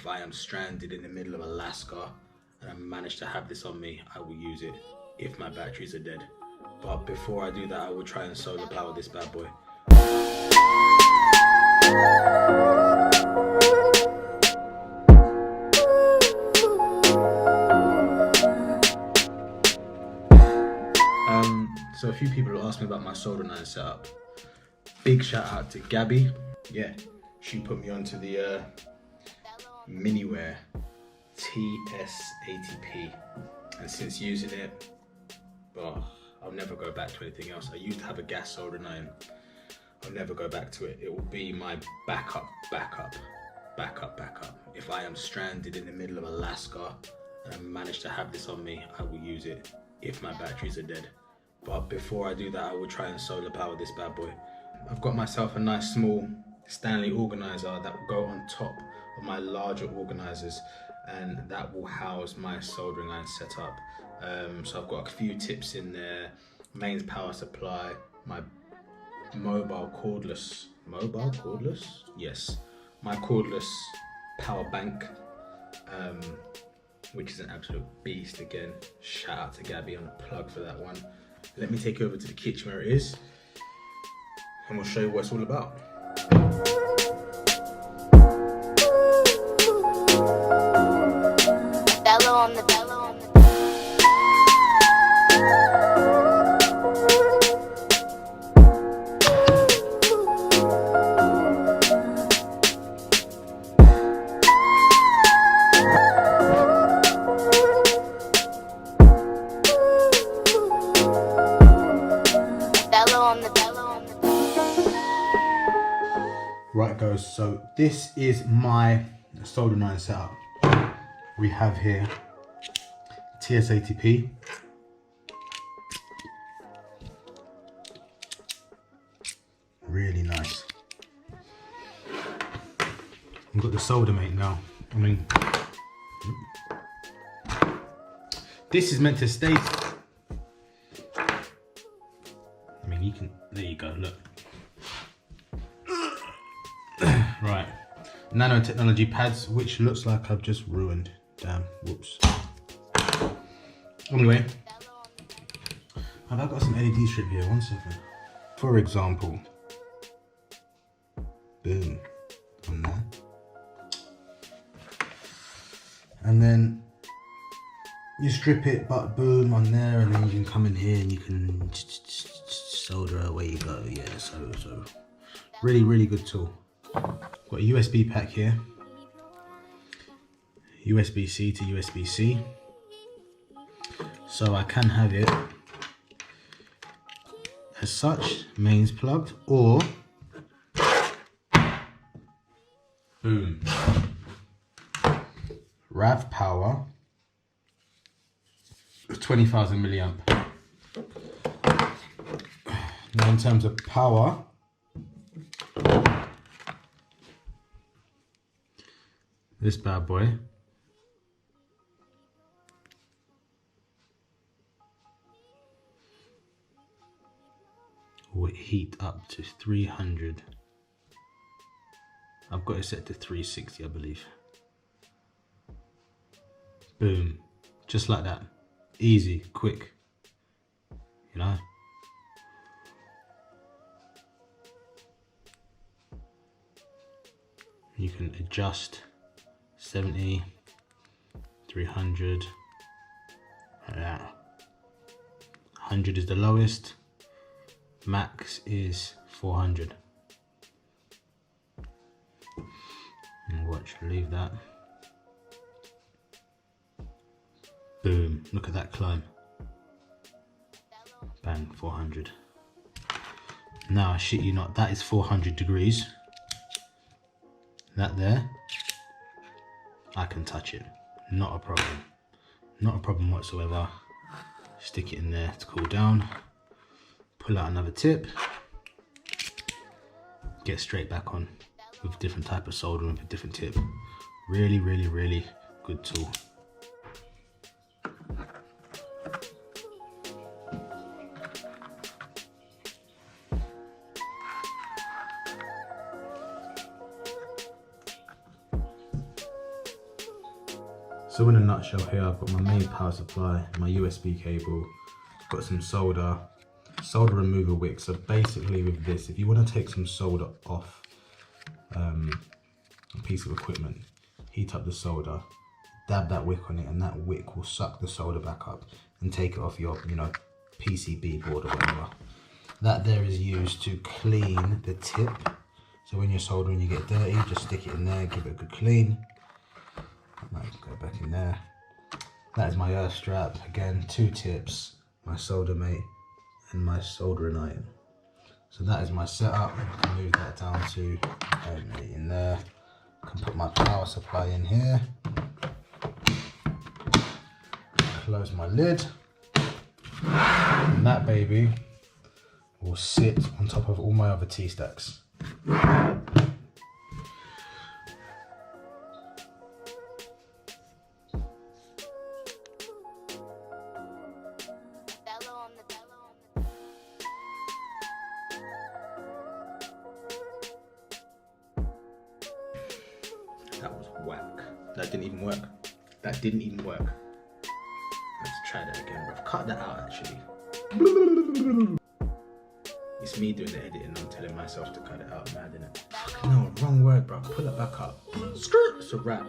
If I am stranded in the middle of Alaska and I manage to have this on me, I will use it if my batteries are dead. But before I do that, I will try and solar power this bad boy. So a few people asked me about my Solderm8 setup. Big shout out to Gabby. Yeah, she put me onto the Miniware TS80P, and since using it, well, I'll never go back to anything else. I used to have a gas Solderm8. I'll never go back to it. It will be my backup. If I am stranded in the middle of Alaska and I manage to have this on me, I will use it if my batteries are dead. But before I do that, I will try and solar power this bad boy. I've got myself a nice small Stanley organiser that will go on top of my larger organisers, and that will house my soldering iron setup. So I've got a few tips in there: mains power supply, my mobile cordless, yes, my cordless power bank, which is an absolute beast. Again, shout out to Gabby on the plug for that one. Let me take you over to the kitchen where it is, and we'll show you what it's all about. Othello on the Right guys, so this is my Solderm8 setup. We have here TS80P, really nice. We've got the Solderm8 now. I mean, this is meant to stay. I mean, you can, there you go, look. Right, nanotechnology pads, which looks like I've just ruined. Damn, whoops. Anyway, have I got some LED strip here? 1 second. For example, boom, on there. And then you strip it, but boom, on there, and then you can come in here and you can solder away you go. Yeah, so really good tool. Got a USB pack here, USB-C to USB-C, so I can have it as such, mains plugged, or boom, RAV power, 20,000 milliamp. Now in terms of power, this bad boy will heat up to 300. I've got it set to 360, I believe. Boom, just like that. Easy, quick, you know. You can adjust 70, 300, like that. 100 is the lowest, max is 400. And watch, leave that. Boom, look at that climb. Bang, 400. Now, I shit you not, that is 400 degrees. That there, I can touch it, not a problem. Not a problem whatsoever. Stick it in there to cool down. Pull out another tip. Get straight back on with a different type of soldering with a different tip. Really good tool. So in a nutshell here, I've got my main power supply, my USB cable, got some solder remover wick. So basically with this, if you want to take some solder off a piece of equipment, heat up the solder, dab that wick on it, and that wick will suck the solder back up and take it off your, you know, PCB board or whatever. That there is used to clean the tip. So when you're soldering, you get dirty, just stick it in there, give it a good clean. Let's go back in there. That is my earth strap. Again, 2 tips, my Solderm8 and my soldering iron. So that is my setup. I can move that down to in there. I can put my power supply in here. Close my lid. And that baby will sit on top of all my other T-stacks. That was whack. That didn't even work. That didn't even work. Let's try that again, bro. Cut that out actually. It's me doing the editing, I'm telling myself to cut it out, mad innit? No, wrong word, bro. Pull it back up. Skirt. It's a wrap.